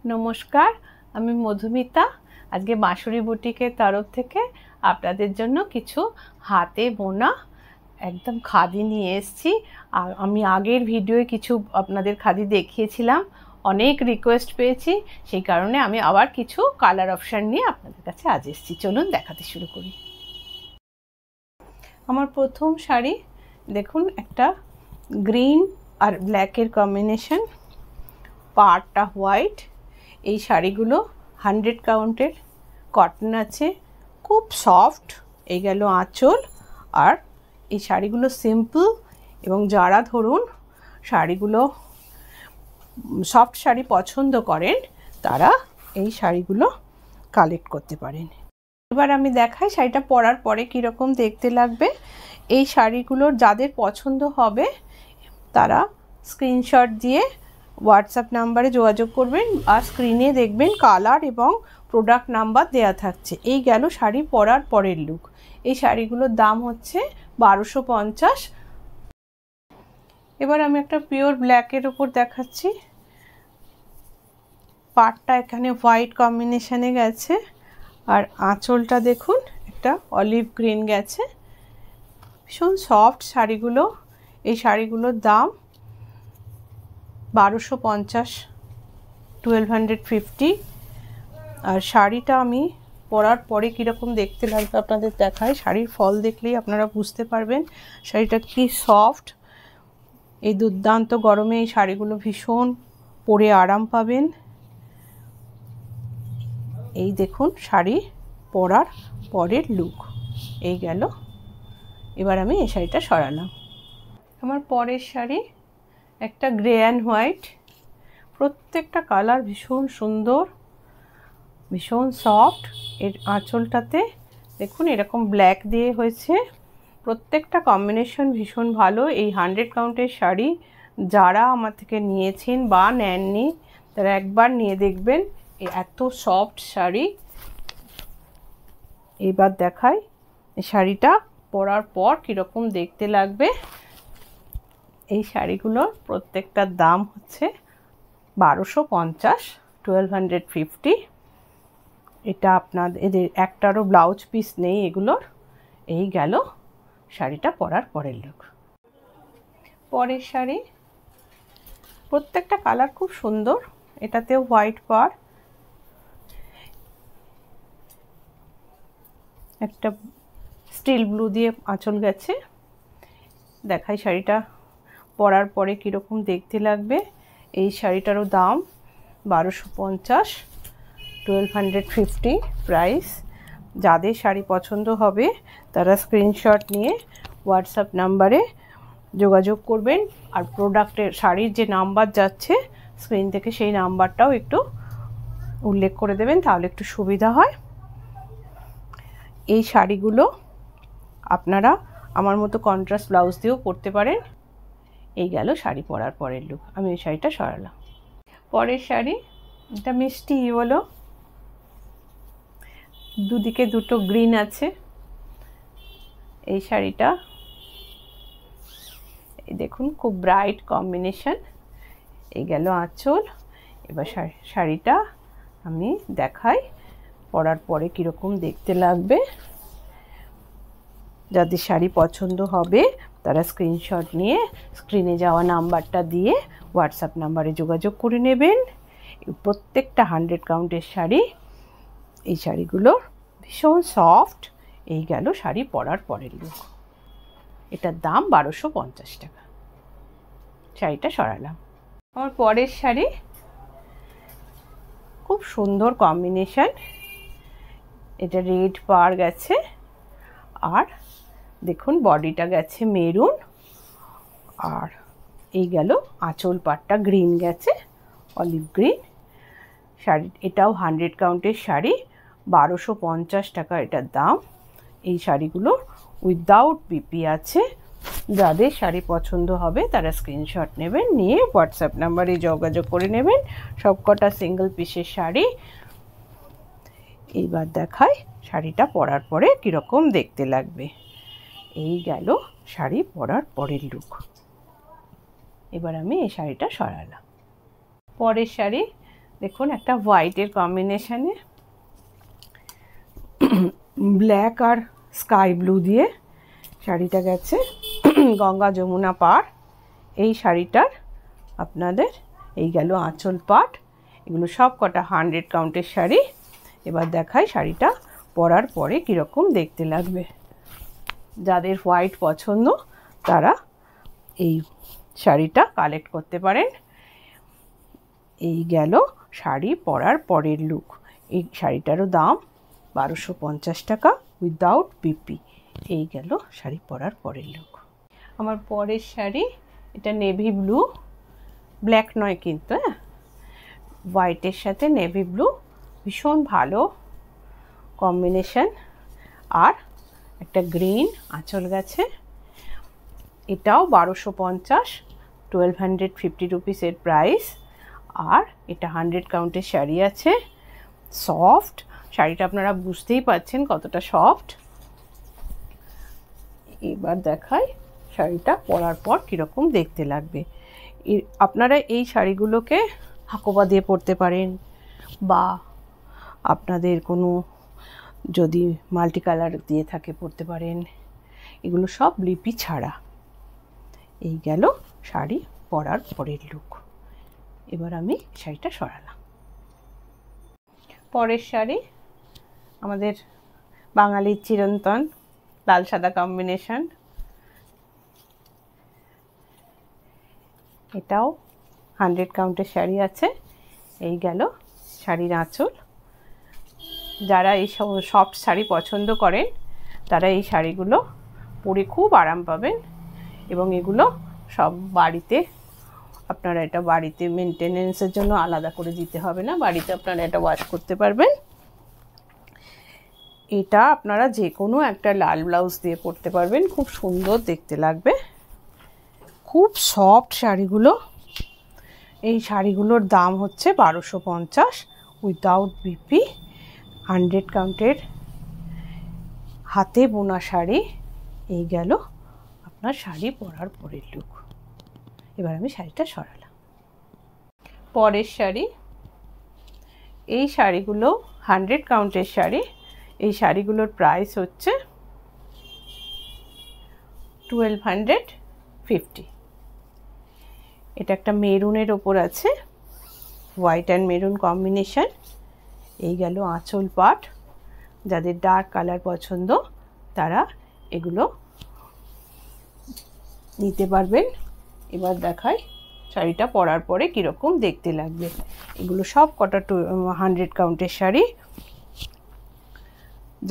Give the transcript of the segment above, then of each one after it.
নমস্কার, আমি মধুমিতা। আজকে বাঁশুরি বুটিকের তরফ থেকে আপনাদের জন্য কিছু হাতে বোনা একদম খাদি নিয়ে এসেছি। আর আমি আগের ভিডিওয়ে কিছু আপনাদের খাদি দেখিয়েছিলাম, অনেক রিকোয়েস্ট পেয়েছি, সেই কারণে আমি আবার কিছু কালার অপশান নিয়ে আপনাদের কাছে আজ এসেছি। চলুন দেখাতে শুরু করি। আমার প্রথম শাড়ি দেখুন, একটা গ্রিন আর ব্ল্যাকের কম্বিনেশন, পাড়টা হোয়াইট। এই শাড়িগুলো 100 কাউন্টের কটন আছে, খুব সফট। এই গেল আঁচল। আর এই শাড়িগুলো সিম্পল, এবং যারা ধরুন শাড়িগুলো সফট শাড়ি পছন্দ করেন তারা এই শাড়িগুলো কালেক্ট করতে পারেন। এবার আমি দেখাই শাড়িটা পরার পরে কীরকম দেখতে লাগবে। এই শাড়িগুলোর যাদের পছন্দ হবে তারা স্ক্রিনশট দিয়ে হোয়াটসঅ্যাপ নাম্বারে যোগাযোগ করবেন, আর স্ক্রিনে দেখবেন কালার এবং প্রোডাক্ট নাম্বার দেয়া থাকছে। এই গেল শাড়ি পরার পরের লুক। এই শাড়িগুলোর দাম হচ্ছে 1250। এবার আমি একটা পিওর ব্ল্যাকের ওপর দেখাচ্ছি। পাড়টা এখানে হোয়াইট কম্বিনেশনে গেছে, আর আঁচলটা দেখুন একটা অলিভ গ্রিন গেছে। ভীষণ সফট শাড়িগুলো। এই শাড়িগুলোর দাম 1250, 1250। আর শাড়িটা আমি পরার পরে কীরকম দেখতে লাগবে আপনাদের দেখায়। শাড়ির ফল দেখলেই আপনারা বুঝতে পারবেন শাড়িটা কি সফট। এই দুর্দান্ত গরমে এই শাড়িগুলো ভীষণ পরে আরাম পাবেন। এই দেখুন শাড়ি পরার পরের লুক। এই গেল। এবার আমি এই শাড়িটা সরালাম। আমার পরের শাড়ি একটা গ্রে অ্যান্ড হোয়াইট। প্রত্যেকটা কালার ভীষণ সুন্দর, ভীষণ সফট। এর আঁচলটাতে দেখুন এরকম ব্ল্যাক দিয়ে হয়েছে। প্রত্যেকটা কম্বিনেশন ভীষণ ভালো। এই 100 কাউন্টের শাড়ি যারা আমার থেকে নিয়েছেন বা নেননি তারা একবার নিয়ে দেখবেন। এত সফট শাড়ি। এবার দেখাই এই শাড়িটা পরার পর কীরকম দেখতে লাগবে। এই শাড়িগুলোর প্রত্যেকটার দাম হচ্ছে 1250, 1250। এটা আপনাদের এদের একটারও ব্লাউজ পিস নেই এগুলোর। এই গেল শাড়িটা পরার পরের লুক। পরের শাড়ি প্রত্যেকটা কালার খুব সুন্দর। এটাতেও হোয়াইট পাড়, একটা স্টিল ব্লু দিয়ে আঁচল গেছে। দেখাই শাড়িটা পরার পরে কীরকম দেখতে লাগবে। এই শাড়িটারও দাম 1250, 1250 প্রাইস। যাদের শাড়ি পছন্দ হবে তারা স্ক্রিনশট নিয়ে হোয়াটসঅ্যাপ নাম্বারে যোগাযোগ করবেন। আর প্রোডাক্টের শাড়ির যে নাম্বার যাচ্ছে স্ক্রিন থেকে সেই নাম্বারটাও একটু উল্লেখ করে দেবেন, তাহলে একটু সুবিধা হয়। এই শাড়িগুলো আপনারা আমার মতো কন্ট্রাস্ট ব্লাউজ দিয়েও পরতে পারেন। এই গেল শাড়ি পরার পরের লুক। আমি এই শাড়িটা সরালাম। পরের শাড়ি এটা মিষ্টি ইয়েলো, দুদিকে দুটো গ্রিন আছে। এই শাড়িটা এই দেখুন খুব ব্রাইট কম্বিনেশন। এই গেল আঁচল। এবার শাড়িটা আমি দেখাই পরার পরে কীরকম দেখতে লাগবে। যাদের শাড়ি পছন্দ হবে তারা স্ক্রিনশট নিয়ে স্ক্রিনে যাওয়া নাম্বারটা দিয়ে হোয়াটসঅ্যাপ নাম্বারে যোগাযোগ করে নেবেন। প্রত্যেকটা 100 কাউন্টের শাড়ি। এই শাড়িগুলো ভীষণ সফট। এই গেল শাড়ি পরার পরের লুক। এটার দাম 1250 টাকা। শাড়িটা সরালাম। আমার পরের শাড়ি খুব সুন্দর কম্বিনেশন। এটা রেড পাড় গেছে, আর দেখুন বডিটা গেছে মেরুন, আর এই গেল আঁচল পাড়টা গ্রিন গেছে, অলিভ গ্রিন। শাড়ি এটাও 100 কাউন্টের শাড়ি, 1250 টাকা এটার দাম। এই শাড়িগুলো উইদাউট বিপি আছে। যাদের শাড়ি পছন্দ হবে তারা স্ক্রিনশট নেবেন, নিয়ে হোয়াটসঅ্যাপ নাম্বারে যোগাযোগ করে নেবেন। সবকটা সিঙ্গেল পিসের শাড়ি। এইবার দেখাই শাড়িটা পরার পরে কীরকম দেখতে লাগবে। এই গেল শাড়ি পরার পরের লুক। এবার আমি এই শাড়িটা সরালাম। পরের শাড়ি দেখুন একটা হোয়াইটের কম্বিনেশনে ব্ল্যাক আর স্কাই ব্লু দিয়ে শাড়িটা গেছে, গঙ্গা যমুনা পাড়। এই শাড়িটার আপনাদের এই গেল আঁচল পাট। এগুলো সব কটা 100 কাউন্টের শাড়ি। এবার দেখাই শাড়িটা পরার পরে কীরকম দেখতে লাগবে। যাদের হোয়াইট পছন্দ তারা এই শাড়িটা কালেক্ট করতে পারেন। এই গেল শাড়ি পরার পরের লুক। এই শাড়িটারও দাম 1250 টাকা উইদাউট পিপি। এই গেল শাড়ি পরার পরের লুক। আমার পরের শাড়ি, এটা নেভি ব্লু, ব্ল্যাক নয় কিন্তু, হ্যাঁ, হোয়াইটের সাথে নেভি ব্লু, ভীষণ ভালো কম্বিনেশন। আর একটা গ্রিন আঁচল গেছে। এটাও 1250, 1250 রুপিসের প্রাইস। আর এটা 100 কাউন্টের শাড়ি আছে। সফট শাড়িটা, আপনারা বুঝতেই পাচ্ছেন কতটা সফট। এবার দেখাই শাড়িটা পরার পর কীরকম দেখতে লাগবে। আপনারা এই শাড়িগুলোকে হাকোবা দিয়ে পরতে পারেন, বা আপনাদের কোনো যদি মাল্টি কালার দিয়ে থাকে পরতে পারেন। এগুলো সব লিপি ছাড়া। এই গেল শাড়ি পরার পরের লুক। এবার আমি শাড়িটা সরালাম। পরের শাড়ি আমাদের বাঙালির চিরন্তন লাল সাদা কম্বিনেশন। এটাও 100 কাউন্টের শাড়ি আছে। এই গেল শাড়ির আঁচল। যারা এই সফট শাড়ি পছন্দ করেন তারা এই শাড়িগুলো পরে খুব আরাম পাবেন। এবং এগুলো সব বাড়িতে, আপনারা এটা বাড়িতে মেনটেনেন্সের জন্য আলাদা করে দিতে হবে না, বাড়িতে আপনারা এটা ওয়াশ করতে পারবেন। এটা আপনারা যে কোনো একটা লাল ব্লাউজ দিয়ে পরতে পারবেন, খুব সুন্দর দেখতে লাগবে। খুব সফট শাড়িগুলো। এই শাড়িগুলোর দাম হচ্ছে 1250 উইদাউট বিপি, 100 কাউন্টের হাতে বোনা শাড়ি। এই গেল আপনার শাড়ি পরার পরের লুক। এবার আমি শাড়িটা সরালাম। পরের শাড়ি, এই শাড়িগুলো 100 কাউন্টের শাড়ি। এই শাড়িগুলোর প্রাইস হচ্ছে 1250। এটা একটা মেরুনের ওপর আছে, হোয়াইট অ্যান্ড মেরুন কম্বিনেশন। এই গেল আঁচল পাট। যাদের ডার্ক কালার পছন্দ তারা এগুলো নিতে পারবেন। এবার দেখাই শাড়িটা পরার পরে কীরকম দেখতে লাগবে। এগুলো সব কটা 100 কাউন্টের শাড়ি।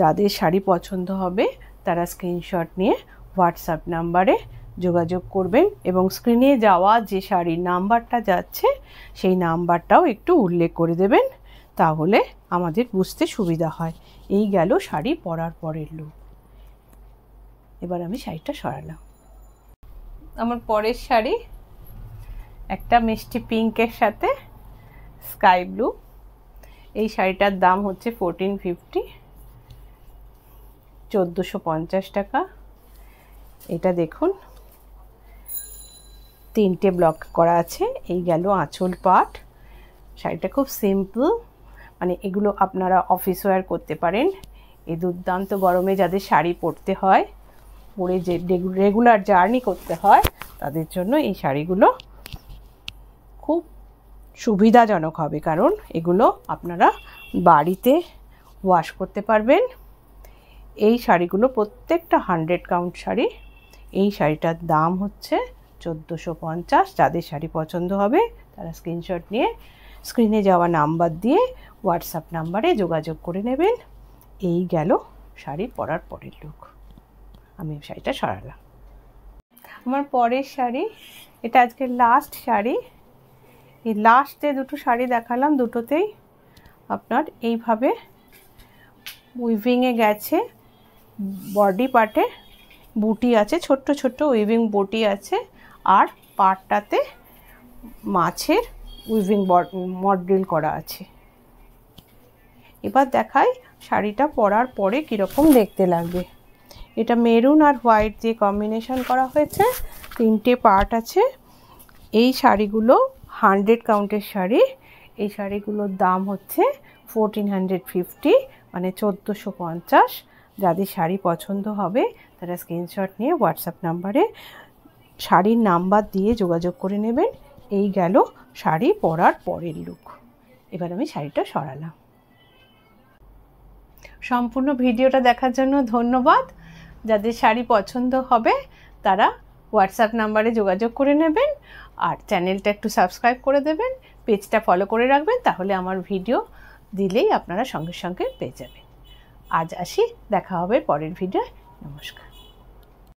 যাদের শাড়ি পছন্দ হবে তারা স্ক্রিনশট নিয়ে হোয়াটসঅ্যাপ নাম্বারে যোগাযোগ করবেন এবং স্ক্রিনে যাওয়া যে শাড়ির নাম্বারটা যাচ্ছে সেই নাম্বারটাও একটু উল্লেখ করে দেবেন, তাহলে আমাদের বুঝতে সুবিধা হয়। এই গেল শাড়ি পরার পরের লুক। এবার আমি শাড়িটা সরালাম। আমার পরের শাড়ি একটা মিষ্টি পিঙ্কের সাথে স্কাই ব্লু। এই শাড়িটার দাম হচ্ছে 1450, 1450 টাকা। এটা দেখুন 3টে ব্লক করা আছে। এই গেল আঁচল পাট। শাড়িটা খুব সিম্পল, মানে এগুলো আপনারা অফিস ওয়্যার করতে পারেন। এই দুর্দান্ত গরমে যাদের শাড়ি পরতে হয়, পরে যে রেগুলার জার্নি করতে হয়, তাদের জন্য এই শাড়িগুলো খুব সুবিধাজনক হবে, কারণ এগুলো আপনারা বাড়িতে ওয়াশ করতে পারবেন। এই শাড়িগুলো প্রত্যেকটা 100 কাউন্ট শাড়ি। এই শাড়িটার দাম হচ্ছে 1450। যাদের শাড়ি পছন্দ হবে তারা স্ক্রিনশট নিয়ে স্ক্রিনে যাওয়া নাম্বার দিয়ে হোয়াটসঅ্যাপ নাম্বারে যোগাযোগ করে নেবেন। এই গেল শাড়ি পরার পরের লুক। আমি শাড়িটা সরালাম। আমার পরের শাড়ি, এটা আজকে লাস্ট শাড়ি। এই লাস্টে দুটো শাড়ি দেখালাম, দুটোতেই আপনার এইভাবে উইভিংয়ে গেছে। বডি পার্টে বুটি আছে, ছোট্ট ছোট্ট উইভিং বুটি আছে, আর পাটটাতে মাছের উইভিং মডেল করা আছে। এবার দেখাই শাড়িটা পরার পরে কীরকম দেখতে লাগবে। এটা মেরুন আর হোয়াইট দিয়ে কম্বিনেশন করা হয়েছে, 3টে পার্ট আছে। এই শাড়িগুলো 100 কাউন্টের শাড়ি। এই শাড়িগুলোর দাম হচ্ছে 1450, মানে 1450। যাদের শাড়ি পছন্দ হবে তারা স্ক্রিনশট নিয়ে হোয়াটসঅ্যাপ নাম্বারে শাড়ির নাম্বার দিয়ে যোগাযোগ করে নেবেন। এই গেল শাড়ি পরার পরের লুক। এবার আমি শাড়িটা সরালাম। সম্পূর্ণ ভিডিওটা দেখার জন্য ধন্যবাদ। যাদের শাড়ি পছন্দ হবে তারা হোয়াটসঅ্যাপ নাম্বারে যোগাযোগ করে নেবেন, আর চ্যানেলটা একটু সাবস্ক্রাইব করে দেবেন, পেজটা ফলো করে রাখবেন, তাহলে আমার ভিডিও দিলেই আপনারা সঙ্গে সঙ্গে পেয়ে যাবেন। আজ আসি, দেখা হবে পরের ভিডিও। নমস্কার।